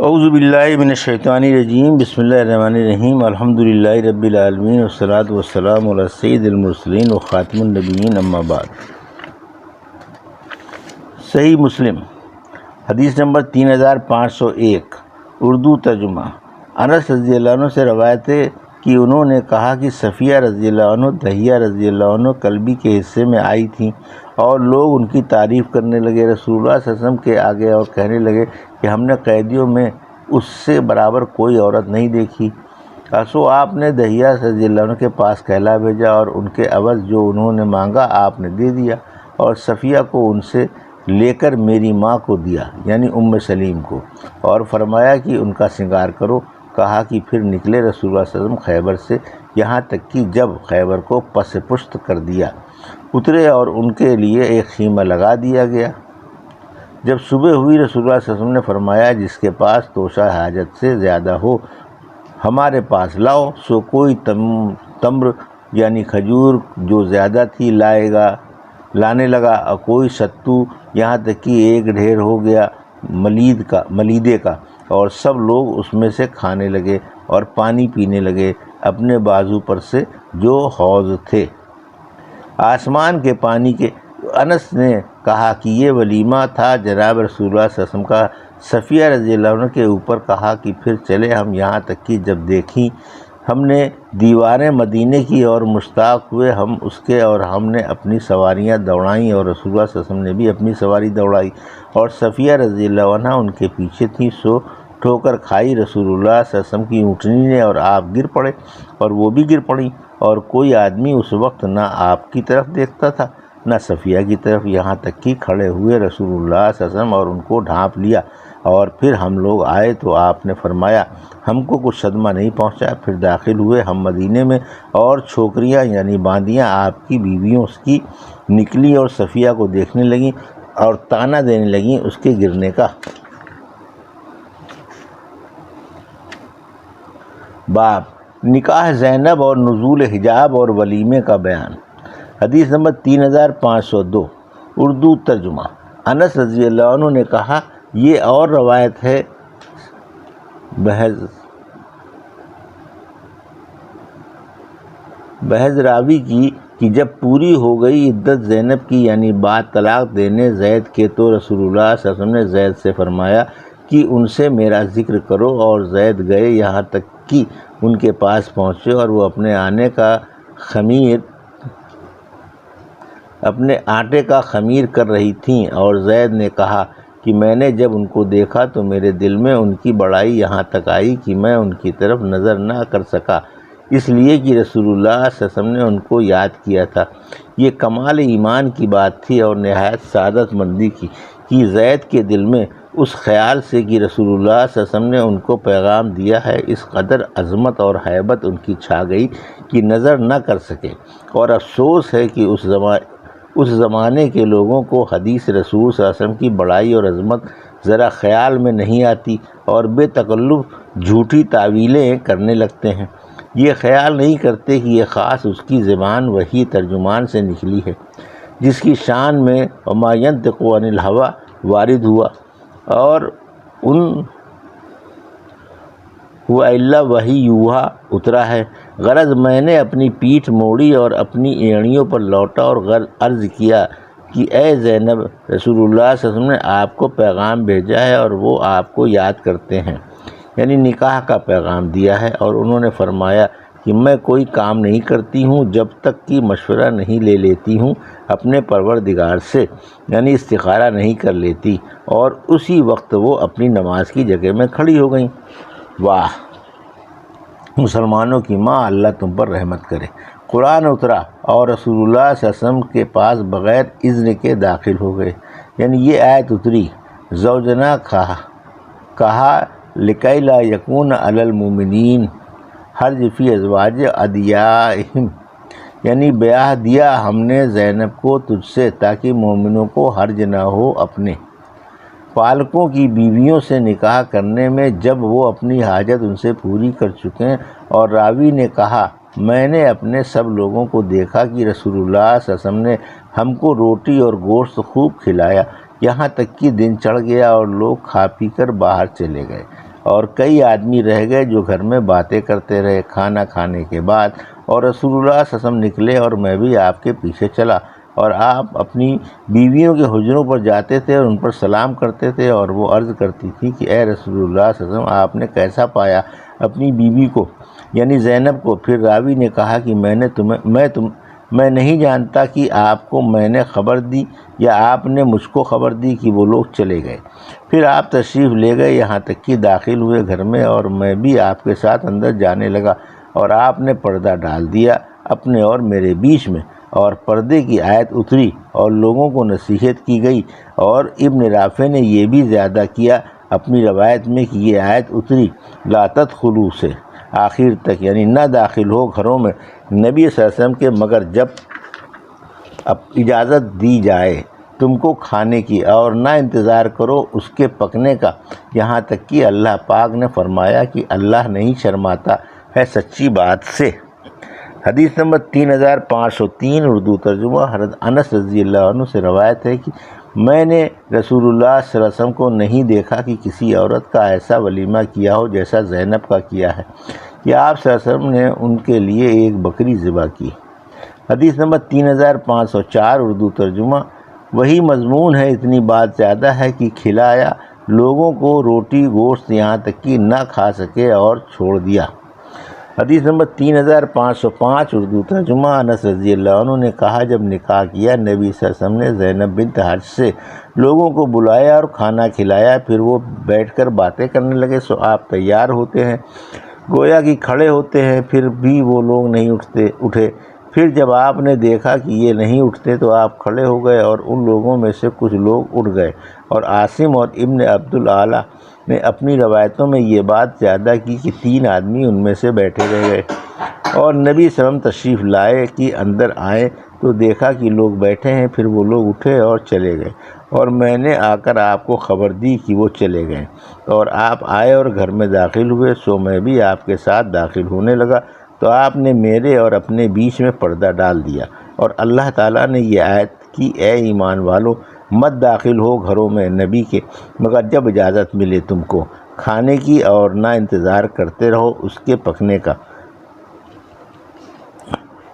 اعوذ باللہ من الشیطان الرجیم، بسم اللہ الرحمن الرحیم، الحمدللہ رب العالمین، والصلاة والسلام علی سید المرسلین وخاتم النبیین، اما بعد۔ صحیح مسلم حدیث نمبر 3501، اردو ترجمہ۔ انس رضی اللہ عنہ سے روایت ہے کہ انہوں نے کہا کہ صفیہ رضی اللہ عنہ دہیہ رضی اللہ عنہ کلبی کے حصے میں آئی تھیں اور لوگ ان کی تعریف کرنے لگے رسول اللہ صلی اللہ علیہ وسلم کے آگے اور کہنے لگے کہ ہم نے قیدیوں میں اس سے برابر کوئی عورت نہیں دیکھی۔ سو آپ نے دہیہ رضی اللہ عنہ کے پاس کہلا بھیجا اور ان کے عوض جو انہوں نے مانگا آپ نے دے دیا، اور صفیہ کو ان سے لے کر میری ماں کو دیا، یعنی ام سلیم کو، اور فرمایا کہ ان کا سنگار کرو۔ کہا کہ پھر نکلے رسول اللہ صلی اللہ علیہ وسلم خیبر سے، یہاں تک کہ جب خیبر کو پس پشت کر دیا اترے اور ان کے لیے ایک خیمہ لگا دیا گیا۔ جب صبح ہوئی رسول اللہ صلی اللہ علیہ وسلم نے فرمایا جس کے پاس توشہ حاجت سے زیادہ ہو ہمارے پاس لاؤ۔ سو کوئی تمر یعنی کھجور جو زیادہ تھی لانے لگا، اور کوئی ستو، یہاں تک کہ ایک ڈھیر ہو گیا ملیدے کا، اور سب لوگ اس میں سے کھانے لگے اور پانی پینے لگے اپنے بازو پر سے جو حوض تھے آسمان کے پانی کے۔ انس نے کہا کہ یہ ولیمہ تھا جناب رسول اللہ صلی اللہ علیہ وسلم کا۔ صفیہ رضی اللہ عنہ کے اوپر کہا کہ پھر چلے ہم، یہاں تک کہ جب دیکھیں ہم نے دیواریں مدینے کی اور مشتاق ہوئے ہم اس کے، اور ہم نے اپنی سواریاں دوڑائیں اور رسول اللہ صلی اللہ علیہ وسلم نے بھی اپنی سواری دوڑائی، اور صفیہ رضی اللہ عنہ ان کے پیچھے تھی۔ سو ٹھوکر کھائی رسول اللہ صلی اللہ علیہ وسلم کی اونٹنی نے، اور آپ گر پڑے اور وہ بھی گر پڑیں، اور کوئی آدمی اس وقت نہ آپ کی طرف دیکھتا تھا نہ صفیہ کی طرف، یہاں تک کہ کھڑے ہوئے رسول اللہ صلی اللہ علیہ وسلم اور ان کو ڈھانپ لیا، اور پھر ہم لوگ آئے تو آپ نے فرمایا ہم کو کچھ صدمہ نہیں پہنچا۔ پھر داخل ہوئے ہم مدینے میں، اور چھوکریاں یعنی باندیاں آپ کی بیویوں کی نکلی اور صفیہ کو دیکھنے لگیں اور تانا دینے لگیں اس کے گرنے کا۔ باب نکاح زینب اور نزول حجاب اور ولیمے کا بیان۔ حدیث نمبر 3502، اردو ترجمہ۔ انس رضی اللہ عنہ نے کہا، یہ اور روایت ہے بحث راوی کی کہ جب پوری ہو گئی عدت زینب کی یعنی بعد طلاق دینے زید کے، تو رسول اللہ صلی اللہ علیہ وسلم نے زید سے فرمایا کہ ان سے میرا ذکر کرو، اور زید گئے یہاں تک کہ ان کے پاس پہنچے، اور وہ اپنے آٹے کا خمیر کر رہی تھیں، اور زید نے کہا کہ میں نے جب ان کو دیکھا تو میرے دل میں ان کی بڑائی یہاں تک آئی کہ میں ان کی طرف نظر نہ کر سکا، اس لیے کہ رسول اللہ صلی اللہ علیہ وسلم نے ان کو یاد کیا تھا۔ یہ کمال ایمان کی بات تھی اور نہایت سعادت مندی کی کہ زید کے دل میں اس خیال سے کہ رسول اللہ صلی اللہ علیہ وسلم نے ان کو پیغام دیا ہے، اس قدر عظمت اور ہیبت ان کی چھا گئی کہ نظر نہ کر سکے۔ اور افسوس ہے کہ اس زمانے کے لوگوں کو حدیث رسول صلی اللہ علیہ وسلم کی بڑائی اور عظمت ذرا خیال میں نہیں آتی، اور بے تکلف جھوٹی تعویلیں کرنے لگتے ہیں۔ یہ خیال نہیں کرتے کہ یہ خاص اس کی زبان وحی ترجمان سے نکلی ہے، جس کی شان میں وما ینطق عن الہویٰ وارد ہوا، اور ہوا الا وحی یوحیٰ اترا ہے۔ غرض میں نے اپنی پیٹھ موڑی اور اپنی ایڑیوں پر لوٹا اور عرض کیا کہ اے زینب، رسول اللہ صلی اللہ علیہ وسلم نے آپ کو پیغام بھیجا ہے اور وہ آپ کو یاد کرتے ہیں، یعنی نکاح کا پیغام دیا ہے، اور انہوں نے فرمایا کہ میں کوئی کام نہیں کرتی ہوں جب تک کہ مشورہ نہیں لے لیتی ہوں اپنے پروردگار سے، یعنی استخارہ نہیں کر لیتی، اور اسی وقت وہ اپنی نماز کی جگہ میں کھڑی ہو گئیں۔ واہ مسلمانوں کی ماں، اللہ تم پر رحمت کرے۔ قرآن اترا اور رسول اللہ صلی اللہ علیہ وسلم کے پاس بغیر اذن کے داخل ہو گئے، یعنی یہ آیت اتری، زوجنا کہا لکی لا یکون علی المؤمنین حرج فی ازواج ادعیائہم، یعنی بیاہ دیا ہم نے زینب کو تجھ سے تاکہ مومنوں کو حرج نہ ہو اپنے پالکوں کی بیویوں سے نکاح کرنے میں جب وہ اپنی حاجت ان سے پوری کر چکیں۔ اور راوی نے کہا میں نے اپنے سب لوگوں کو دیکھا کہ رسول اللہ صلی اللہ علیہ وسلم نے ہم کو روٹی اور گوشت خوب کھلایا، یہاں تک کہ دن چڑھ گیا اور لوگ کھا پی کر باہر چلے گئے، اور کئی آدمی رہ گئے جو گھر میں باتیں کرتے رہے کھانا کھانے کے بعد، اور رسول اللہ صلی اللہ علیہ وسلم نکلے اور میں بھی آپ کے پیچھے چلا، اور آپ اپنی بیویوں کے حجروں پر جاتے تھے اور ان پر سلام کرتے تھے، اور وہ عرض کرتی تھی کہ اے رسول اللہ صلی اللہ علیہ وسلم، آپ نے کیسا پایا اپنی بیوی کو، یعنی زینب کو؟ پھر راوی نے کہا کہ میں نہیں جانتا کہ آپ کو میں نے خبر دی یا آپ نے مجھ کو خبر دی کہ وہ لوگ چلے گئے۔ پھر آپ تشریف لے گئے، یہاں تک کہ داخل ہوئے گھر میں، اور میں بھی آپ کے ساتھ اندر جانے لگا، اور آپ نے پردہ ڈال دیا اپنے اور میرے بیچ میں، اور پردے کی آیت اتری اور لوگوں کو نصیحت کی گئی، اور ابن رافع نے یہ بھی زیادہ کیا اپنی روایت میں کہ یہ آیت اتری لا تدخلوا سے آخر تک، یعنی نہ داخل ہو گھروں میں نبی صلی اللہ علیہ وسلم کے مگر جب اجازت دی جائے تم کو کھانے کی، اور نہ انتظار کرو اس کے پکنے کا، یہاں تک کہ اللہ پاک نے فرمایا کہ اللہ نہیں شرماتا ہے سچی بات سے۔ حدیث نمبر 3503 اردو ترجمہ۔ حضرت انس رضی اللہ عنہ سے روایت ہے کہ میں نے رسول اللہ صلی اللہ علیہ وسلم کو نہیں دیکھا کہ کسی عورت کا ایسا ولیمہ کیا ہو جیسا زینب کا کیا ہے، کہ آپ صلی اللہ علیہ وسلم نے ان کے لیے ایک بکری ذبح کی۔ حدیث نمبر 3504 اردو ترجمہ۔ وہی مضمون ہے، اتنی بات زیادہ ہے کہ کھلایا لوگوں کو روٹی گوشت یہاں تک کہ نہ کھا سکے اور چھوڑ دیا۔ حدیث نمبر 3505 اردو ترجمہ۔ انس رضی اللہ عنہ نے کہا جب نکاح کیا نبی صلی اللہ علیہ وسلم نے زینب بنت حرش سے لوگوں کو بلایا اور کھانا کھلایا، پھر وہ بیٹھ کر باتیں کرنے لگے، سو آپ تیار ہوتے ہیں گویا کہ کھڑے ہوتے ہیں، پھر بھی وہ لوگ نہیں اٹھے۔ پھر جب آپ نے دیکھا کہ یہ نہیں اٹھتے تو آپ کھڑے ہو گئے، اور ان لوگوں میں سے کچھ لوگ اٹھ گئے، اور عاصم اور ابن عبد العالی نے اپنی روایتوں میں یہ بات زیادہ کی کہ 3 آدمی ان میں سے بیٹھے رہ گئے، اور نبی صلی اللہ علیہ وسلم تشریف لائے کہ اندر آئے تو دیکھا کہ لوگ بیٹھے ہیں، پھر وہ لوگ اٹھے اور چلے گئے، اور میں نے آ کر آپ کو خبر دی کہ وہ چلے گئے، اور آپ آئے اور گھر میں داخل ہوئے، سو میں بھی آپ کے ساتھ داخل ہونے لگا، تو آپ نے میرے اور اپنے بیچ میں پردہ ڈال دیا، اور اللہ تعالیٰ نے یہ آیت کی اے ایمان والو مت داخل ہو گھروں میں نبی کے مگر جب اجازت ملے تم کو کھانے کی، اور نہ انتظار کرتے رہو اس کے پکنے کا۔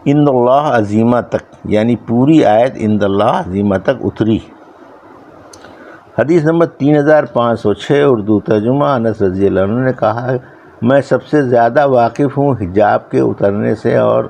عند اللہ عظیمہ تک، یعنی پوری آیت عند اللہ عظیمہ تک اتری۔ حدیث نمبر 3506 اردو ترجمہ۔ انس رضی اللہ عنہ نے کہا میں سب سے زیادہ واقف ہوں حجاب کے اترنے سے، اور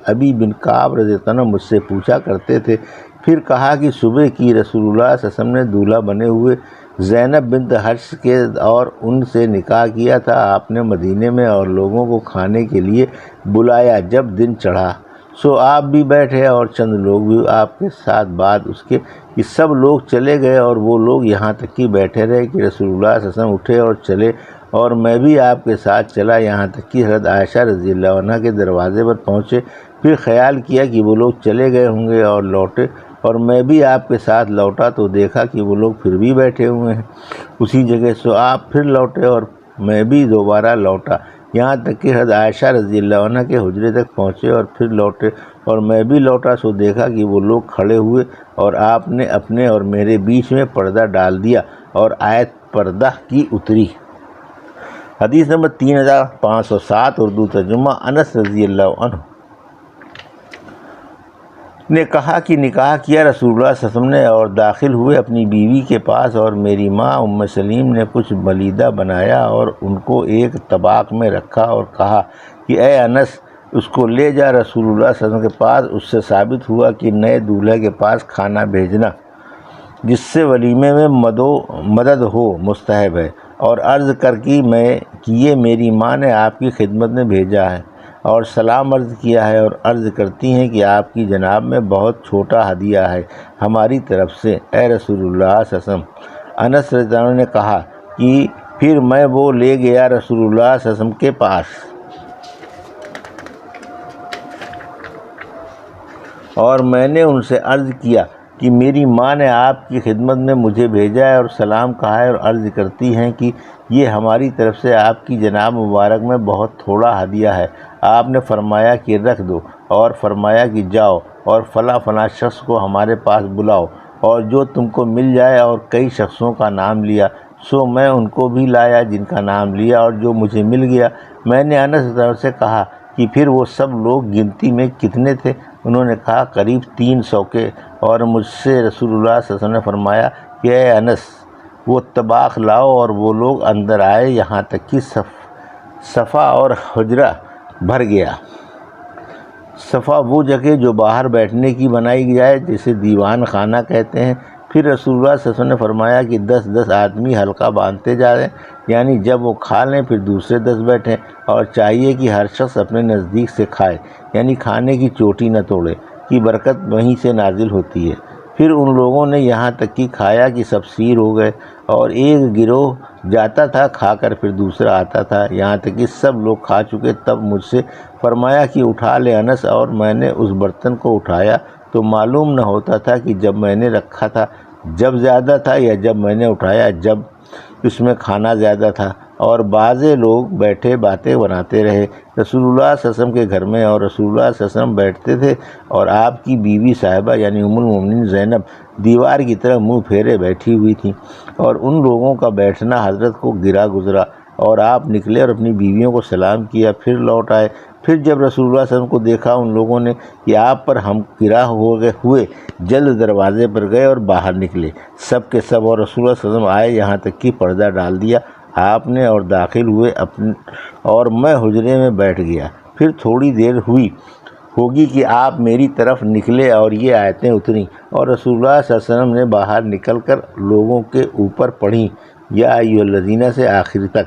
ابی بن کعب رضی اللہ عنہ مجھ سے پوچھا کرتے تھے، پھر کہا کہ صبح کی رسول اللہ صلی اللہ علیہ وسلم نے دولہا بنے ہوئے زینب بنت حرش کے اور ان سے نکاح کیا تھا، آپ نے مدینے میں اور لوگوں کو کھانے کے لیے بلایا جب دن چڑھا، سو آپ بھی بیٹھے اور چند لوگ بھی آپ کے ساتھ، بعد اس کے کہ سب لوگ چلے گئے، اور وہ لوگ یہاں تک کہ بیٹھے رہے کہ رسول اللہ صلی اللہ علیہ وسلم اٹھے اور چلے، اور میں بھی آپ کے ساتھ چلا، یہاں تک کہ حضرت عائشہ رضی اللہ عنہ کے دروازے پر پہنچے، پھر خیال کیا کہ وہ لوگ چلے گئے ہوں گے اور لوٹے، اور میں بھی آپ کے ساتھ لوٹا تو دیکھا کہ وہ لوگ پھر بھی بیٹھے ہوئے ہیں اسی جگہ، سو آپ پھر لوٹے اور میں بھی دوبارہ لوٹا، یہاں تک کہ حضرت عائشہ رضی اللہ عنہ کے حجرے تک پہنچے اور پھر لوٹے، اور میں بھی لوٹا، سو دیکھا کہ وہ لوگ کھڑے ہوئے، اور آپ نے اپنے اور میرے بیچ میں پردہ ڈال دیا، اور آیت پردہ کی اتری۔ حدیث نمبر 3507 اردو ترجمہ۔ انس رضی اللہ عنہ نے کہا کہ نکاح کیا رسول اللہ صلی اللہ علیہ وسلم نے، اور داخل ہوئے اپنی بیوی کے پاس، اور میری ماں ام سلیم نے کچھ ملیدہ بنایا اور ان کو ایک طباق میں رکھا، اور کہا کہ اے انس اس کو لے جا رسول اللہ صلی اللہ علیہ وسلم کے پاس، اس سے ثابت ہوا کہ نئے دولہے کے پاس کھانا بھیجنا جس سے ولیمے میں مدد ہو مستحب ہے، اور عرض کر کہ یہ میری ماں نے آپ کی خدمت میں بھیجا ہے، اور سلام عرض کیا ہے، اور عرض کرتی ہیں کہ آپ کی جناب میں بہت چھوٹا ہدیہ ہے ہماری طرف سے، اے رسول اللہ صلی اللہ علیہ وسلم۔ انس رضی اللہ عنہ نے کہا کہ پھر میں وہ لے گیا رسول اللہ صلی اللہ علیہ وسلم کے پاس، اور میں نے ان سے عرض کیا کہ میری ماں نے آپ کی خدمت میں مجھے بھیجا ہے اور سلام کہا ہے، اور عرض کرتی ہیں کہ یہ ہماری طرف سے آپ کی جناب مبارک میں بہت تھوڑا ہدیہ ہے۔ آپ نے فرمایا کہ رکھ دو، اور فرمایا کہ جاؤ اور فلاں فلاں شخص کو ہمارے پاس بلاؤ، اور جو تم کو مل جائے، اور کئی شخصوں کا نام لیا، سو میں ان کو بھی لایا جن کا نام لیا، اور جو مجھے مل گیا۔ میں نے انس رضی اللہ عنہ سے کہا کہ پھر وہ سب لوگ گنتی میں کتنے تھے؟ انہوں نے کہا قریب 300 کے۔ اور مجھ سے رسول اللہ صلی اللہ علیہ وسلم نے فرمایا کہ اے انس، وہ طباخ لاؤ، اور وہ لوگ اندر آئے یہاں تک کہ صفا اور حجرہ بھر گیا۔ صفا وہ جگہ جو باہر بیٹھنے کی بنائی جائے، جسے دیوان خانہ کہتے ہیں۔ پھر رسول اللہ صلی اللہ علیہ وسلم نے فرمایا کہ 10 آدمی حلقہ باندھتے جا رہے ہیں، یعنی جب وہ کھا لیں پھر دوسرے 10 بیٹھیں، اور چاہیے کہ ہر شخص اپنے نزدیک سے کھائے، یعنی کھانے کی چوٹی نہ توڑے، کہ برکت وہیں سے نازل ہوتی ہے۔ پھر ان لوگوں نے یہاں تک کہ کھایا کہ سب سیر ہو گئے، اور ایک گروہ جاتا تھا کھا کر، پھر دوسرا آتا تھا، یہاں تک کہ سب لوگ کھا چکے۔ تب مجھ سے فرمایا کہ اٹھا لے انس، اور میں نے اس برتن کو اٹھایا تو معلوم نہ ہوتا تھا کہ جب میں نے رکھا تھا جب زیادہ تھا، یا جب میں نے اٹھایا جب اس میں کھانا زیادہ تھا۔ اور بعضے لوگ بیٹھے باتیں بناتے رہے رسول اللہ صلی اللہ علیہ وسلم کے گھر میں، اور رسول اللہ صلی اللہ علیہ وسلم بیٹھتے تھے، اور آپ کی بیوی صاحبہ یعنی ام المومنین زینب دیوار کی طرف منہ پھیرے بیٹھی ہوئی تھیں، اور ان لوگوں کا بیٹھنا حضرت کو گرا گزرا، اور آپ نکلے اور اپنی بیویوں کو سلام کیا، پھر لوٹ آئے۔ پھر جب رسول اللہ صلی اللہ علیہ وسلم کو دیکھا ان لوگوں نے کہ آپ پر ہم گرا ہوئے، جلد دروازے پر گئے اور باہر نکلے سب کے سب، اور رسول اللہ صلی اللہ علیہ وسلم آئے یہاں تک کہ پردہ ڈال دیا آپ نے، اور داخل ہوئے اور میں حجرے میں بیٹھ گیا۔ پھر تھوڑی دیر ہوگی کہ آپ میری طرف نکلے اور یہ آیتیں اتریں، اور رسول اللہ صلی اللہ علیہ وسلم نے باہر نکل کر لوگوں کے اوپر پڑھیں یا ایھا الذین سے آخر تک۔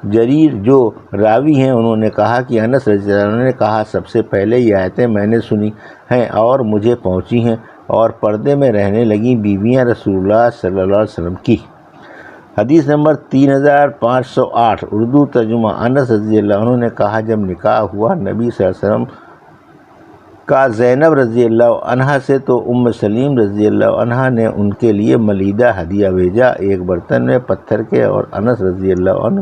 جریر جو راوی ہیں انہوں نے کہا کہ انس رضی اللہ عنہ نے کہا سب سے پہلے یہ آیتیں میں نے سنی ہیں اور مجھے پہنچی ہیں، اور پردے میں رہنے لگیں بیویاں رسول اللہ صلی اللہ علیہ وسلم کی۔ حدیث نمبر 3508 اردو ترجمہ۔ انس رضی اللہ عنہ نے کہا جب نکاح ہوا نبی صلی اللہ علیہ وسلم کا زینب رضی اللہ عنہا سے، تو ام سلیم رضی اللہ عنہا نے ان کے لیے ملیدہ ہدیہ بھیجا، ایک برتن میں پتھر کے، اور انس رضی اللہ عنہ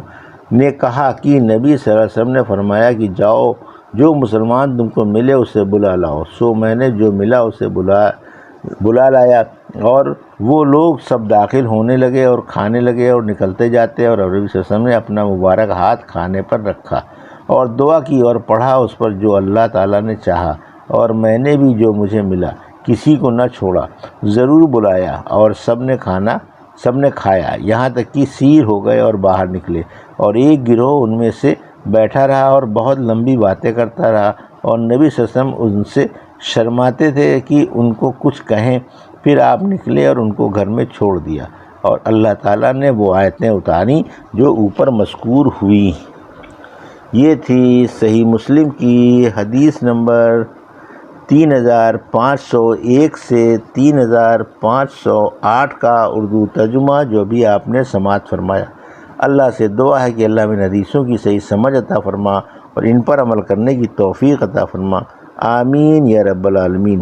نے کہا کہ نبی صلی اللہ علیہ وسلم نے فرمایا کہ جاؤ جو مسلمان تم کو ملے اسے بلا لاؤ۔ سو میں نے جو ملا اسے بلا لایا، اور وہ لوگ سب داخل ہونے لگے اور کھانے لگے اور نکلتے جاتے، اور نبی صلی اللہ علیہ وسلم نے اپنا مبارک ہاتھ کھانے پر رکھا اور دعا کی اور پڑھا اس پر جو اللہ تعالیٰ نے چاہا، اور میں نے بھی جو مجھے ملا کسی کو نہ چھوڑا، ضرور بلایا، اور سب نے کھایا یہاں تک کہ سیر ہو گئے اور باہر نکلے، اور ایک گروہ ان میں سے بیٹھا رہا اور بہت لمبی باتیں کرتا رہا، اور نبی صلی اللہ علیہ وسلم ان سے شرماتے تھے کہ ان کو کچھ کہیں۔ پھر آپ نکلے اور ان کو گھر میں چھوڑ دیا، اور اللہ تعالیٰ نے وہ آیتیں اتاریں جو اوپر مذکور ہوئی۔ یہ تھی صحیح مسلم کی حدیث نمبر 3501 سے 3508 کا اردو ترجمہ، جو بھی آپ نے سماعت فرمایا۔ اللہ سے دعا ہے کہ اللہ ان حدیثوں کی صحیح سمجھ عطا فرما اور ان پر عمل کرنے کی توفیق عطا فرما، آمین یا رب العالمین۔